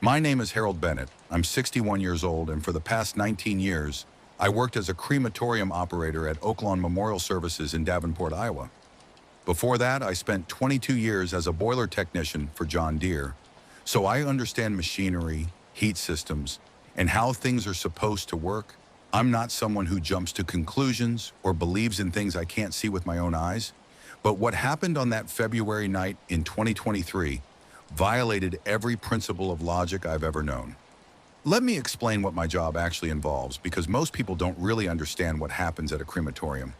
My name is Harold Bennett. I'm 61 years old, and for the past 19 years, I worked as a crematorium operator at Oaklawn Memorial Services in Davenport, Iowa. Before that, I spent 22 years as a boiler technician for John Deere, so I understand machinery, heat systems, and how things are supposed to work. I'm not someone who jumps to conclusions or believes in things I can't see with my own eyes, but what happened on that February night in 2023 violated every principle of logic I've ever known. Let me explain what my job actually involves, because most people don't really understand what happens at a crematorium.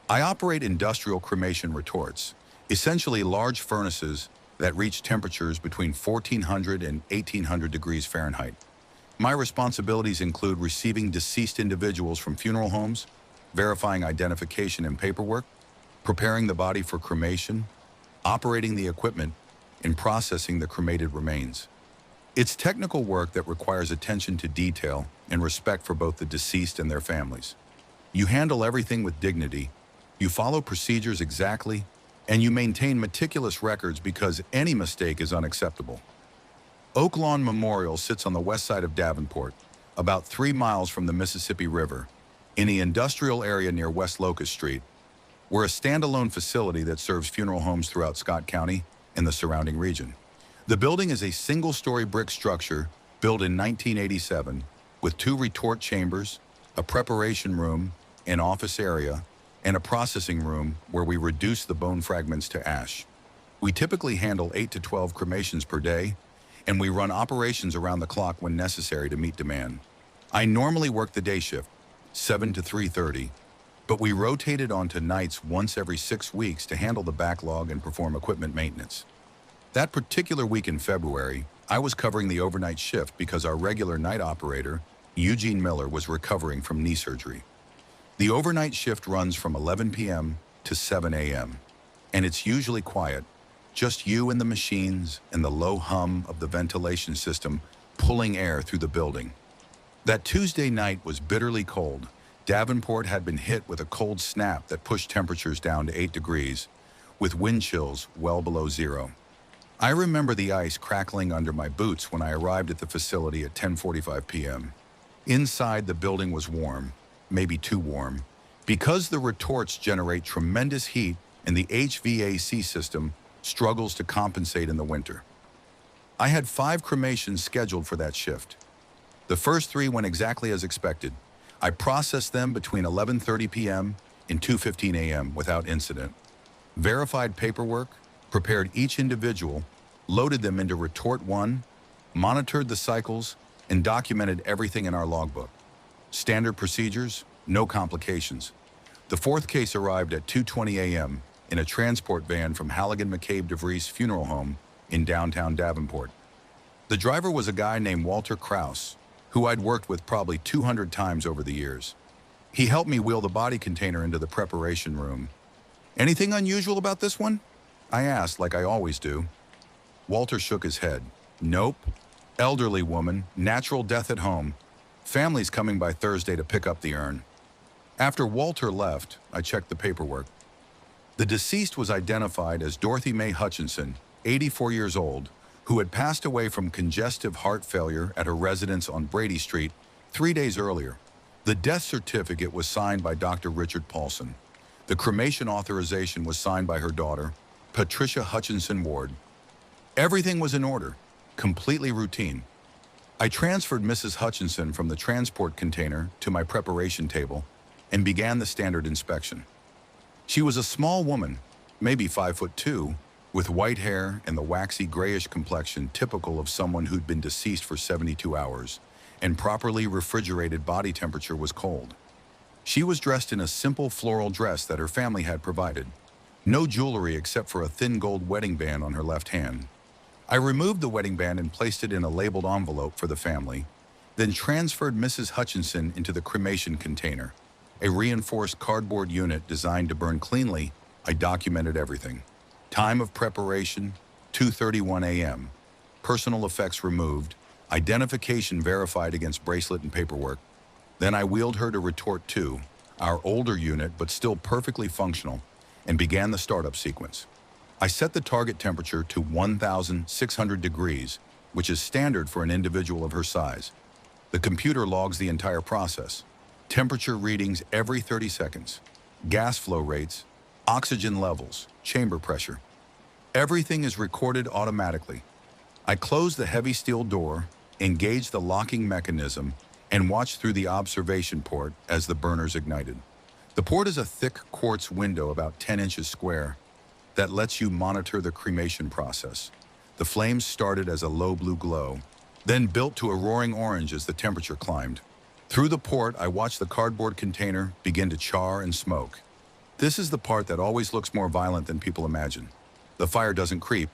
I operate industrial cremation retorts, essentially large furnaces that reach temperatures between 1400 and 1800 degrees Fahrenheit. My responsibilities include receiving deceased individuals from funeral homes, verifying identification and paperwork, preparing the body for cremation, operating the equipment, and processing the cremated remains. It's technical work that requires attention to detail and respect for both the deceased and their families. You handle everything with dignity, you follow procedures exactly, and you maintain meticulous records because any mistake is unacceptable. Oaklawn Memorial sits on the west side of Davenport, about 3 miles from the Mississippi River, in the industrial area near West Locust Street. We're a standalone facility that serves funeral homes throughout Scott County and the surrounding region. The building is a single-story brick structure built in 1987 with 2 retort chambers, a preparation room, an office area, and a processing room where we reduce the bone fragments to ash. We typically handle 8 to 12 cremations per day, and we run operations around the clock when necessary to meet demand. I normally work the day shift, 7 to 3:30, but we rotated onto nights once every 6 weeks to handle the backlog and perform equipment maintenance. That particular week in February, I was covering the overnight shift because our regular night operator, Eugene Miller, was recovering from knee surgery. The overnight shift runs from 11 p.m. to 7 a.m., and it's usually quiet, just you and the machines and the low hum of the ventilation system pulling air through the building. That Tuesday night was bitterly cold. Davenport had been hit with a cold snap that pushed temperatures down to 8 degrees, with wind chills well below zero. I remember the ice crackling under my boots when I arrived at the facility at 10:45 p.m. Inside, the building was warm, maybe too warm, because the retorts generate tremendous heat and the HVAC system struggles to compensate in the winter. I had 5 cremations scheduled for that shift. The first 3 went exactly as expected. I processed them between 11:30 p.m. and 2:15 a.m. without incident. Verified paperwork, prepared each individual, loaded them into retort 1, monitored the cycles, and documented everything in our logbook. Standard procedures, no complications. The 4th case arrived at 2:20 a.m. in a transport van from Halligan McCabe DeVries Funeral Home in downtown Davenport. The driver was a guy named Walter Krause, who I'd worked with probably 200 times over the years. He helped me wheel the body container into the preparation room. "Anything unusual about this one?" I asked, like I always do. Walter shook his head. "Nope. Elderly woman, natural death at home. Family's coming by Thursday to pick up the urn." After Walter left, I checked the paperwork. The deceased was identified as Dorothy Mae Hutchinson, 84 years old, who had passed away from congestive heart failure at her residence on Brady Street 3 days earlier. The death certificate was signed by Dr. Richard Paulson. The cremation authorization was signed by her daughter, Patricia Hutchinson Ward. Everything was in order, completely routine. I transferred Mrs. Hutchinson from the transport container to my preparation table and began the standard inspection. She was a small woman, maybe 5'2", with white hair and the waxy grayish complexion typical of someone who'd been deceased for 72 hours, and properly refrigerated body temperature was cold. She was dressed in a simple floral dress that her family had provided. No jewelry except for a thin gold wedding band on her left hand. I removed the wedding band and placed it in a labeled envelope for the family, then transferred Mrs. Hutchinson into the cremation container, a reinforced cardboard unit designed to burn cleanly. I documented everything. Time of preparation, 2:31 a.m. Personal effects removed, identification verified against bracelet and paperwork. Then I wheeled her to retort 2, our older unit but still perfectly functional, and began the startup sequence. I set the target temperature to 1,600 degrees which is standard for an individual of her size. The computer logs the entire process. Temperature readings every 30 seconds. Gas flow rates, oxygen levels, chamber pressure. Everything is recorded automatically. I close the heavy steel door, engage the locking mechanism, and watch through the observation port as the burners ignited. The port is a thick quartz window about 10 inches square that lets you monitor the cremation process. The flames started as a low blue glow, then built to a roaring orange as the temperature climbed. Through the port, I watched the cardboard container begin to char and smoke. This is the part that always looks more violent than people imagine. The fire doesn't creep,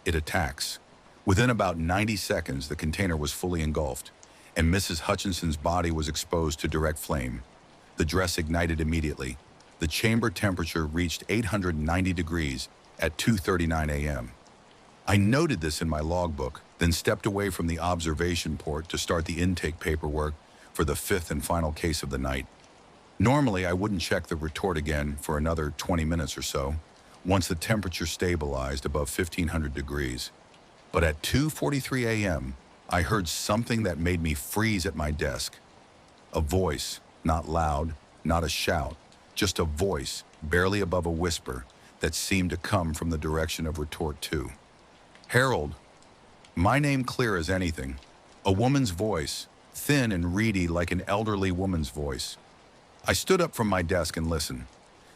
it attacks. Within about 90 seconds, the container was fully engulfed, and Mrs. Hutchinson's body was exposed to direct flame. The dress ignited immediately. The chamber temperature reached 890 degrees at 2:39 a.m. I noted this in my logbook, then stepped away from the observation port to start the intake paperwork for the fifth and final case of the night. Normally, I wouldn't check the retort again for another 20 minutes or so, once the temperature stabilized above 1500 degrees. But at 2:43 a.m., I heard something that made me freeze at my desk. A voice, not loud, not a shout, just a voice, barely above a whisper, that seemed to come from the direction of retort 2. "Harold." My name clear as anything. A woman's voice, thin and reedy like an elderly woman's voice. I stood up from my desk and listened.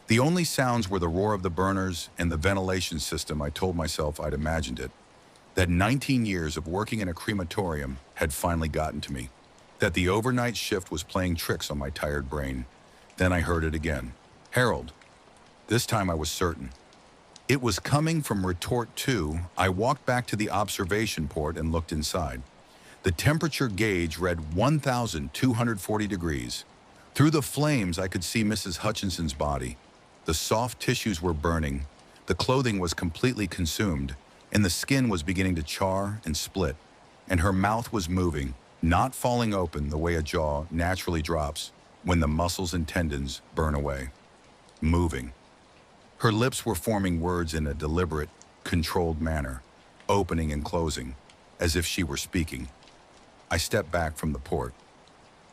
The only sounds were the roar of the burners and the ventilation system. I told myself I'd imagined it. That 19 years of working in a crematorium had finally gotten to me. That the overnight shift was playing tricks on my tired brain. Then I heard it again. "Harold." This time I was certain. It was coming from retort 2. I walked back to the observation port and looked inside. The temperature gauge read 1,240 degrees. Through the flames, I could see Mrs. Hutchinson's body. The soft tissues were burning, the clothing was completely consumed, and the skin was beginning to char and split, and her mouth was moving, not falling open the way a jaw naturally drops when the muscles and tendons burn away. Moving. Her lips were forming words in a deliberate, controlled manner, opening and closing, as if she were speaking. I stepped back from the port.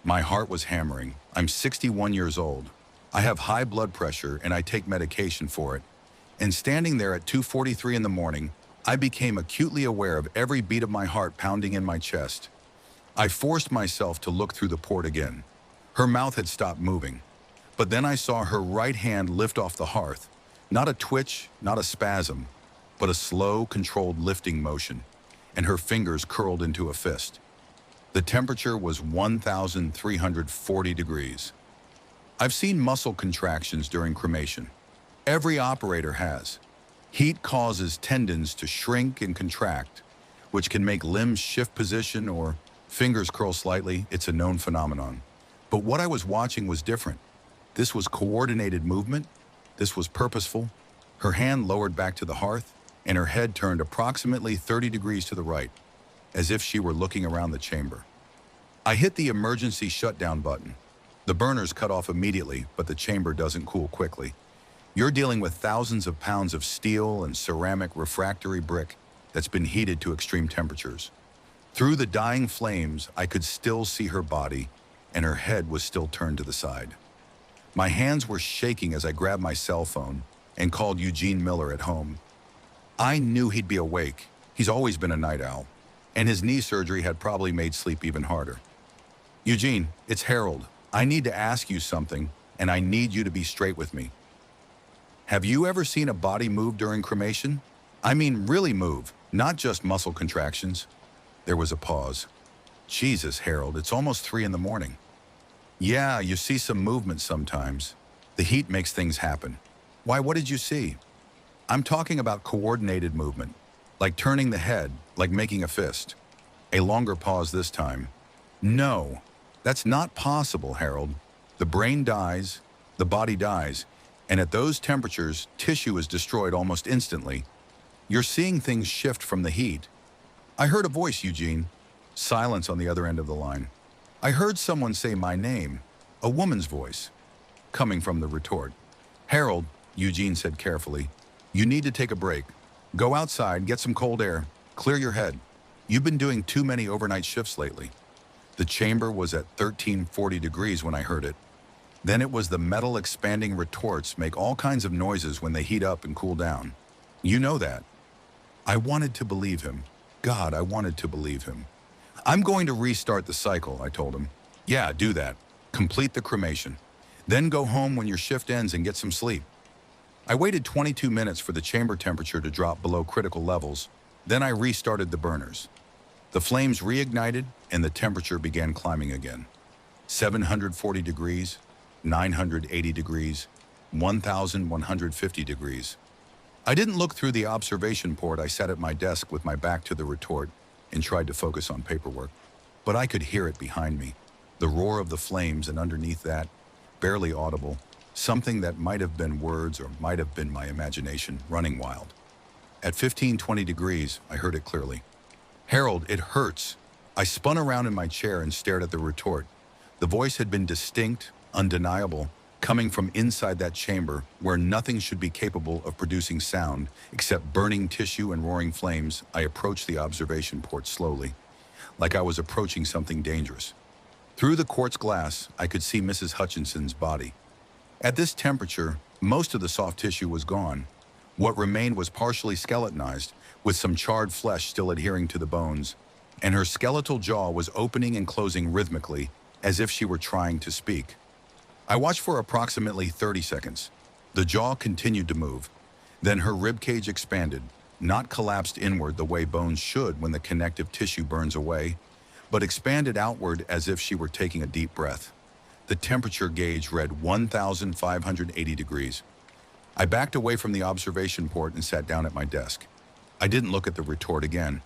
My heart was hammering. I'm 61 years old. I have high blood pressure and I take medication for it. And standing there at 2:43 in the morning, I became acutely aware of every beat of my heart pounding in my chest. I forced myself to look through the port again. Her mouth had stopped moving. But then I saw her right hand lift off the hearth. Not a twitch, not a spasm, but a slow, controlled lifting motion, and her fingers curled into a fist. The temperature was 1,340 degrees. I've seen muscle contractions during cremation. Every operator has. Heat causes tendons to shrink and contract, which can make limbs shift position or fingers curl slightly. It's a known phenomenon. But what I was watching was different. This was coordinated movement. This was purposeful. Her hand lowered back to the hearth, and her head turned approximately 30 degrees to the right, as if she were looking around the chamber. I hit the emergency shutdown button. The burners cut off immediately, but the chamber doesn't cool quickly. You're dealing with thousands of pounds of steel and ceramic refractory brick that's been heated to extreme temperatures. Through the dying flames, I could still see her body, and her head was still turned to the side. My hands were shaking as I grabbed my cell phone and called Eugene Miller at home. I knew he'd be awake. He's always been a night owl, and his knee surgery had probably made sleep even harder. "Eugene, it's Harold. I need to ask you something, and I need you to be straight with me. Have you ever seen a body move during cremation? I mean really move, not just muscle contractions." There was a pause. "Jesus, Harold, it's almost 3 in the morning." "Yeah, you see some movement sometimes. The heat makes things happen." "Why, what did you see?" "I'm talking about coordinated movement, like turning the head, like making a fist." A longer pause this time. "No, that's not possible, Harold. The brain dies, the body dies, and at those temperatures, tissue is destroyed almost instantly. You're seeing things shift from the heat." I heard a voice, Eugene. Silence on the other end of the line. I heard someone say my name, a woman's voice, coming from the retort. "Harold," Eugene said carefully, "you need to take a break. Go outside, get some cold air, clear your head. You've been doing too many overnight shifts lately. The chamber was at 1340 degrees when I heard it. Then it was the metal expanding retorts make all kinds of noises when they heat up and cool down. You know that. I wanted to believe him. God, I wanted to believe him. I'm going to restart the cycle, I told him. Yeah, do that. Complete the cremation. Then go home when your shift ends and get some sleep. I waited 22 minutes for the chamber temperature to drop below critical levels. Then I restarted the burners. The flames reignited and the temperature began climbing again. 740 degrees, 980 degrees, 1,150 degrees. I didn't look through the observation port. I sat at my desk with my back to the retort and tried to focus on paperwork. But I could hear it behind me, the roar of the flames, and underneath that, barely audible, something that might have been words or might have been my imagination running wild. At 1520 degrees, I heard it clearly. Harold, it hurts. I spun around in my chair and stared at the retort. The voice had been distinct, undeniable, coming from inside that chamber where nothing should be capable of producing sound except burning tissue and roaring flames. I approached the observation port slowly, like I was approaching something dangerous. Through the quartz glass, I could see Mrs. Hutchinson's body. At this temperature, most of the soft tissue was gone. What remained was partially skeletonized, with some charred flesh still adhering to the bones, and her skeletal jaw was opening and closing rhythmically, as if she were trying to speak. I watched for approximately 30 seconds. The jaw continued to move. Then her ribcage expanded, not collapsed inward the way bones should when the connective tissue burns away, but expanded outward as if she were taking a deep breath. The temperature gauge read 1,580 degrees. I backed away from the observation port and sat down at my desk. I didn't look at the retort again.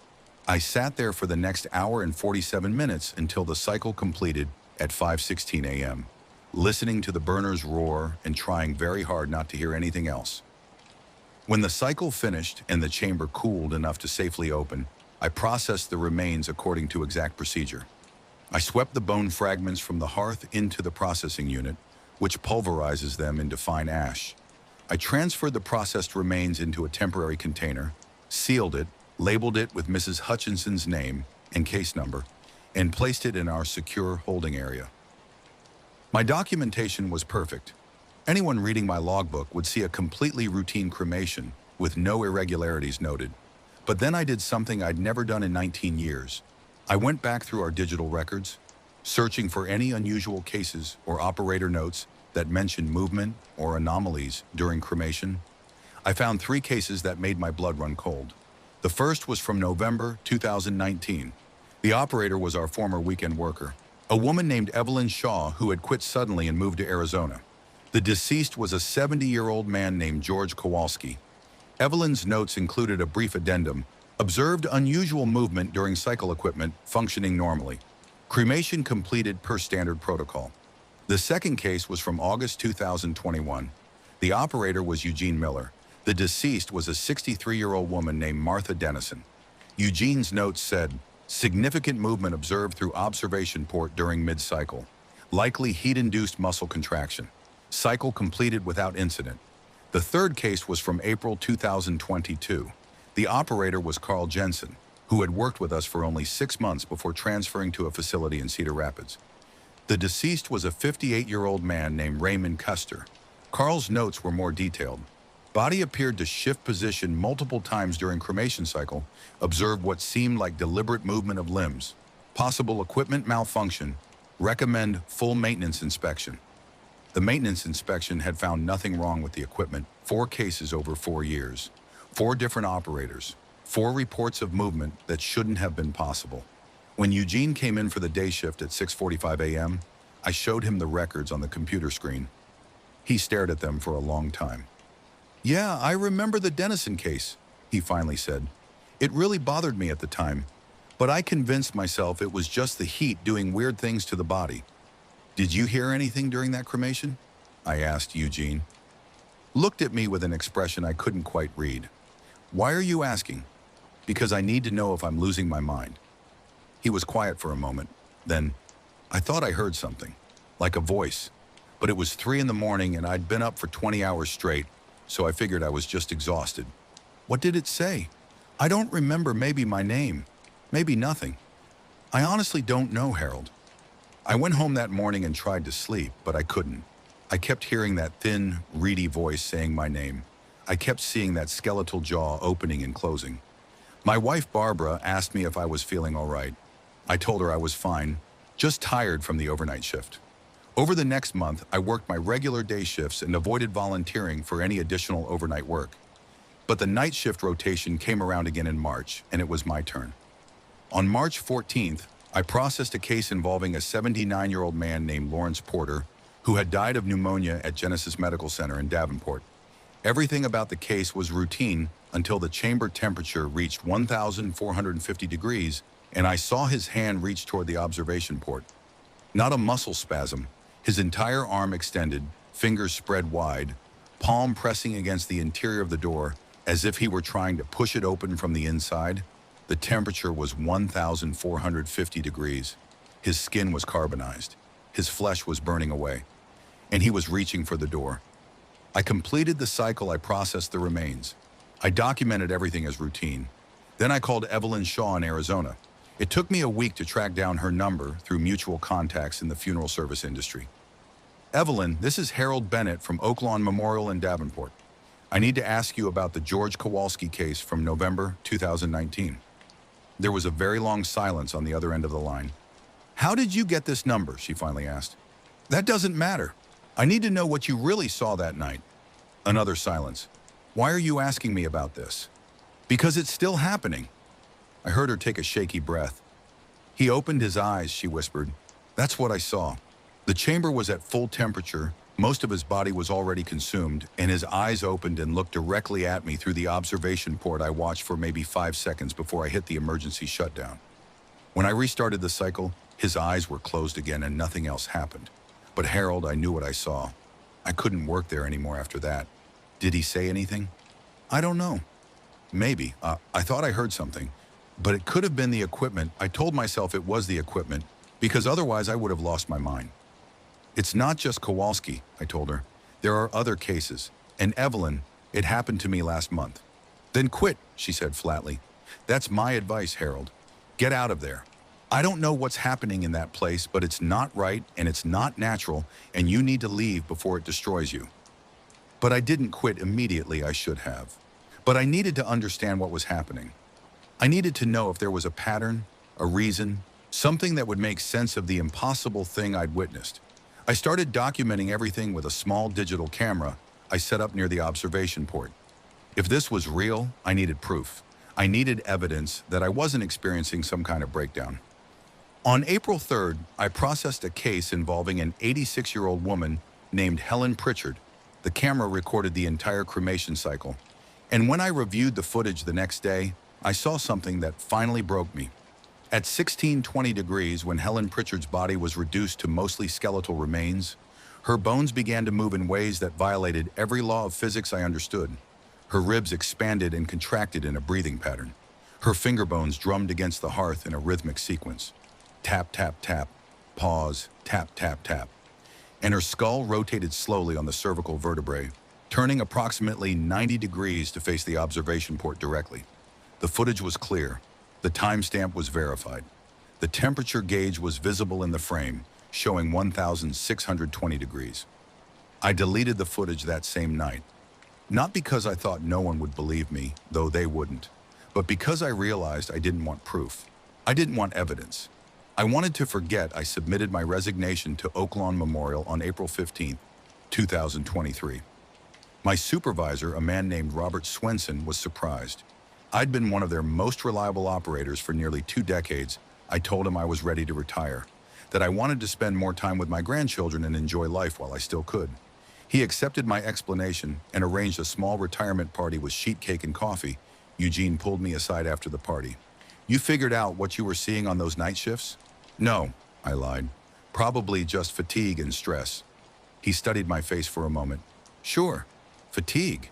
I sat there for the next hour and 47 minutes until the cycle completed at 5:16 a.m., listening to the burners roar and trying very hard not to hear anything else. When the cycle finished and the chamber cooled enough to safely open, I processed the remains according to exact procedure. I swept the bone fragments from the hearth into the processing unit, which pulverizes them into fine ash. I transferred the processed remains into a temporary container, sealed it, labeled it with Mrs. Hutchinson's name and case number, and placed it in our secure holding area. My documentation was perfect. Anyone reading my logbook would see a completely routine cremation with no irregularities noted. But then I did something I'd never done in 19 years. I went back through our digital records, searching for any unusual cases or operator notes that mentioned movement or anomalies during cremation. I found 3 cases that made my blood run cold. The first was from November 2019. The operator was our former weekend worker, a woman named Evelyn Shaw who had quit suddenly and moved to Arizona. The deceased was a 70-year-old man named George Kowalski. Evelyn's notes included a brief addendum: observed unusual movement during cycle equipment functioning normally. Cremation completed per standard protocol. The second case was from August 2021. The operator was Eugene Miller. The deceased was a 63-year-old woman named Martha Dennison. Eugene's notes said, significant movement observed through observation port during mid-cycle. Likely heat-induced muscle contraction. Cycle completed without incident. The third case was from April 2022. The operator was Carl Jensen, who had worked with us for only 6 months before transferring to a facility in Cedar Rapids. The deceased was a 58-year-old man named Raymond Custer. Carl's notes were more detailed. Body appeared to shift position multiple times during cremation cycle, observed what seemed like deliberate movement of limbs. Possible equipment malfunction. Recommend full maintenance inspection. The maintenance inspection had found nothing wrong with the equipment. 4 cases over 4 years. 4 different operators. 4 reports of movement that shouldn't have been possible. When Eugene came in for the day shift at 6:45 a.m., I showed him the records on the computer screen. He stared at them for a long time. Yeah, I remember the Dennison case, he finally said. It really bothered me at the time, but I convinced myself it was just the heat doing weird things to the body. Did you hear anything during that cremation? I asked Eugene. Looked at me with an expression I couldn't quite read. Why are you asking? Because I need to know if I'm losing my mind. He was quiet for a moment. Then, I thought I heard something, like a voice, but it was 3 in the morning and I'd been up for 20 hours straight, so I figured I was just exhausted. What did it say? I don't remember. Maybe my name. Maybe nothing. I honestly don't know, Harold. I went home that morning and tried to sleep, but I couldn't. I kept hearing that thin, reedy voice saying my name. I kept seeing that skeletal jaw opening and closing. My wife, Barbara, asked me if I was feeling all right. I told her I was fine, just tired from the overnight shift. Over the next month, I worked my regular day shifts and avoided volunteering for any additional overnight work. But the night shift rotation came around again in March, and it was my turn. On March 14th, I processed a case involving a 79-year-old man named Lawrence Porter, who had died of pneumonia at Genesis Medical Center in Davenport. Everything about the case was routine until the chamber temperature reached 1,450 degrees, and I saw his hand reach toward the observation port. Not a muscle spasm, his entire arm extended, fingers spread wide, palm pressing against the interior of the door as if he were trying to push it open from the inside. The temperature was 1,450 degrees. His skin was carbonized. His flesh was burning away. And he was reaching for the door. I completed the cycle. I processed the remains. I documented everything as routine. Then I called Evelyn Shaw in Arizona. It took me a week to track down her number through mutual contacts in the funeral service industry. Evelyn, this is Harold Bennett from Oaklawn Memorial in Davenport. I need to ask you about the George Kowalski case from November 2019. There was a very long silence on the other end of the line. How did you get this number? She finally asked. That doesn't matter. I need to know what you really saw that night. Another silence. Why are you asking me about this? Because it's still happening. I heard her take a shaky breath. He opened his eyes, she whispered. That's what I saw. The chamber was at full temperature, most of his body was already consumed, and his eyes opened and looked directly at me through the observation port. I watched for maybe 5 seconds before I hit the emergency shutdown. When I restarted the cycle, his eyes were closed again and nothing else happened. But Harold, I knew what I saw. I couldn't work there anymore after that. Did he say anything? I don't know. Maybe. I thought I heard something. But it could have been the equipment. I told myself it was the equipment, because otherwise I would have lost my mind. It's not just Kowalski, I told her. There are other cases. And Evelyn, it happened to me last month. Then quit, she said flatly. That's my advice, Harold. Get out of there. I don't know what's happening in that place, but it's not right and it's not natural, and you need to leave before it destroys you. But I didn't quit immediately. I should have. But I needed to understand what was happening. I needed to know if there was a pattern, a reason, something that would make sense of the impossible thing I'd witnessed. I started documenting everything with a small digital camera I set up near the observation port. If this was real, I needed proof. I needed evidence that I wasn't experiencing some kind of breakdown. On April 3rd, I processed a case involving an 86-year-old woman named Helen Pritchard. The camera recorded the entire cremation cycle. And when I reviewed the footage the next day, I saw something that finally broke me. At 1620 degrees, when Helen Pritchard's body was reduced to mostly skeletal remains, her bones began to move in ways that violated every law of physics I understood. Her ribs expanded and contracted in a breathing pattern. Her finger bones drummed against the hearth in a rhythmic sequence. Tap, tap, tap, pause, tap, tap, tap. And her skull rotated slowly on the cervical vertebrae, turning approximately 90 degrees to face the observation port directly. The footage was clear. The timestamp was verified. The temperature gauge was visible in the frame, showing 1,620 degrees. I deleted the footage that same night. Not because I thought no one would believe me, though they wouldn't, but because I realized I didn't want proof. I didn't want evidence. I wanted to forget. I submitted my resignation to Oaklawn Memorial on April 15, 2023. My supervisor, a man named Robert Swenson, was surprised. I'd been one of their most reliable operators for nearly 2 decades. I told him I was ready to retire, that I wanted to spend more time with my grandchildren and enjoy life while I still could. He accepted my explanation and arranged a small retirement party with sheet cake and coffee. Eugene pulled me aside after the party. You figured out what you were seeing on those night shifts? No, I lied. Probably just fatigue and stress. He studied my face for a moment. Sure, fatigue.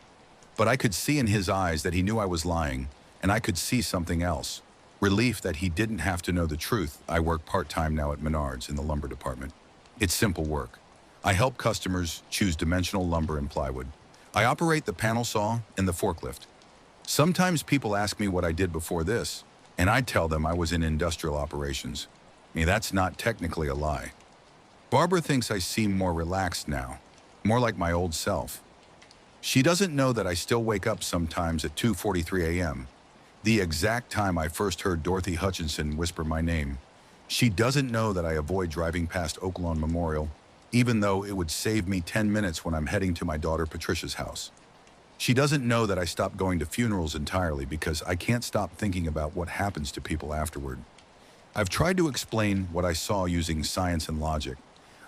But I could see in his eyes that he knew I was lying, and I could see something else. Relief that he didn't have to know the truth. I work part-time now at Menards in the lumber department. It's simple work. I help customers choose dimensional lumber and plywood. I operate the panel saw and the forklift. Sometimes people ask me what I did before this. And I'd tell them I was in industrial operations. That's not technically a lie. Barbara thinks I seem more relaxed now, more like my old self. She doesn't know that I still wake up sometimes at 2:43 a.m., the exact time I first heard Dorothy Hutchinson whisper my name. She doesn't know that I avoid driving past Oaklawn Memorial, even though it would save me 10 minutes when I'm heading to my daughter Patricia's house. She doesn't know that I stopped going to funerals entirely because I can't stop thinking about what happens to people afterward. I've tried to explain what I saw using science and logic.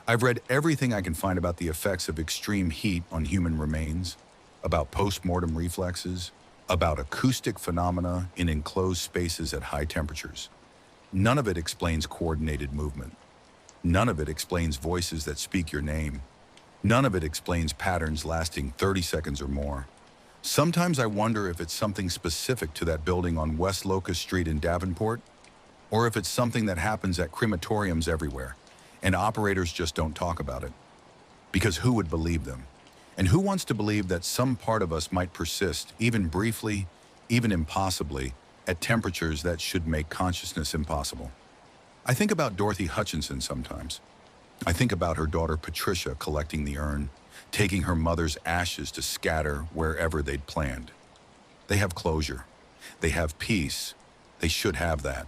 I've read everything I can find about the effects of extreme heat on human remains, about post-mortem reflexes, about acoustic phenomena in enclosed spaces at high temperatures. None of it explains coordinated movement. None of it explains voices that speak your name. None of it explains patterns lasting 30 seconds or more. Sometimes I wonder if it's something specific to that building on West Locust Street in Davenport, or if it's something that happens at crematoriums everywhere, and operators just don't talk about it. Because who would believe them? And who wants to believe that some part of us might persist, even briefly, even impossibly, at temperatures that should make consciousness impossible? I think about Dorothy Hutchinson sometimes. I think about her daughter Patricia collecting the urn, taking her mother's ashes to scatter wherever they'd planned. They have closure. They have peace. They should have that.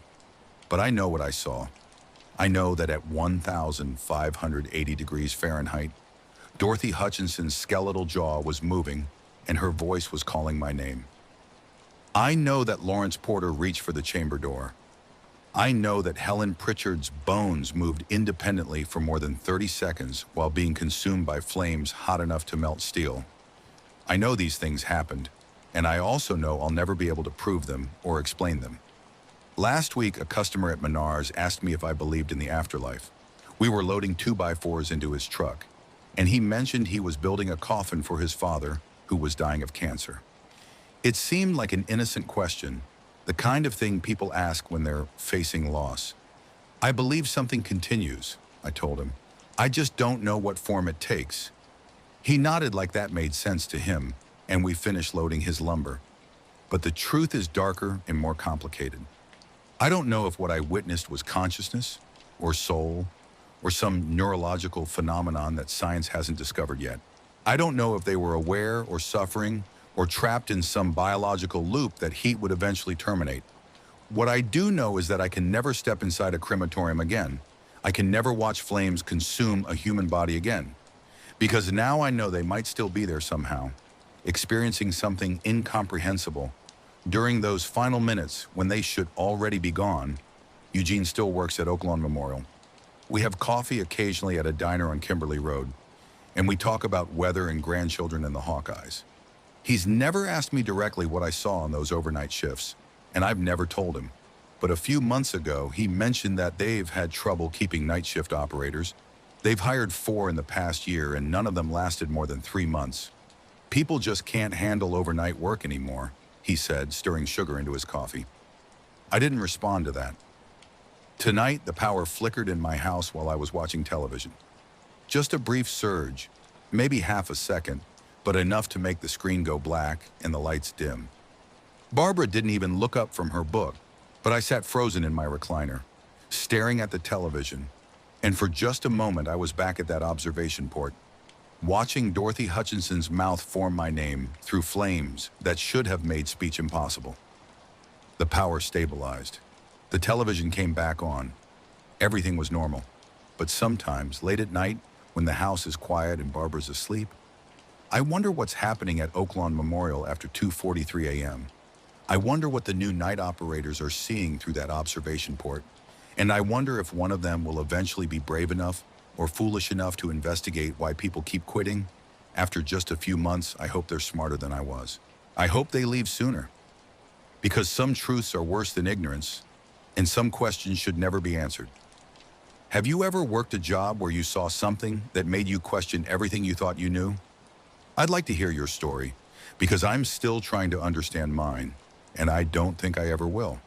But I know what I saw. I know that at 1,580 degrees Fahrenheit, Dorothy Hutchinson's skeletal jaw was moving and her voice was calling my name. I know that Lawrence Porter reached for the chamber door. I know that Helen Pritchard's bones moved independently for more than 30 seconds while being consumed by flames hot enough to melt steel. I know these things happened, and I also know I'll never be able to prove them or explain them. Last week, a customer at Menards asked me if I believed in the afterlife. We were loading 2x4s into his truck, and he mentioned he was building a coffin for his father, who was dying of cancer. It seemed like an innocent question, the kind of thing people ask when they're facing loss. I believe something continues, I told him. I just don't know what form it takes. He nodded like that made sense to him, and we finished loading his lumber. But the truth is darker and more complicated. I don't know if what I witnessed was consciousness, or soul, or some neurological phenomenon that science hasn't discovered yet. I don't know if they were aware or suffering, or trapped in some biological loop that heat would eventually terminate. What I do know is that I can never step inside a crematorium again. I can never watch flames consume a human body again. Because now I know they might still be there somehow, experiencing something incomprehensible. During those final minutes, when they should already be gone, Eugene still works at Oaklawn Memorial. We have coffee occasionally at a diner on Kimberly Road, and we talk about weather and grandchildren and the Hawkeyes. He's never asked me directly what I saw on those overnight shifts, and I've never told him. But a few months ago, he mentioned that they've had trouble keeping night shift operators. They've hired 4 in the past year, and none of them lasted more than 3 months. People just can't handle overnight work anymore, he said, stirring sugar into his coffee. I didn't respond to that. Tonight, the power flickered in my house while I was watching television. Just a brief surge, maybe half a second, but enough to make the screen go black and the lights dim. Barbara didn't even look up from her book, but I sat frozen in my recliner, staring at the television, and for just a moment I was back at that observation port, watching Dorothy Hutchinson's mouth form my name through flames that should have made speech impossible. The power stabilized. The television came back on. Everything was normal. But sometimes, late at night, when the house is quiet and Barbara's asleep, I wonder what's happening at Oaklawn Memorial after 2:43 a.m. I wonder what the new night operators are seeing through that observation port. And I wonder if one of them will eventually be brave enough or foolish enough to investigate why people keep quitting. After just a few months, I hope they're smarter than I was. I hope they leave sooner. Because some truths are worse than ignorance, and some questions should never be answered. Have you ever worked a job where you saw something that made you question everything you thought you knew? I'd like to hear your story, because I'm still trying to understand mine, and I don't think I ever will.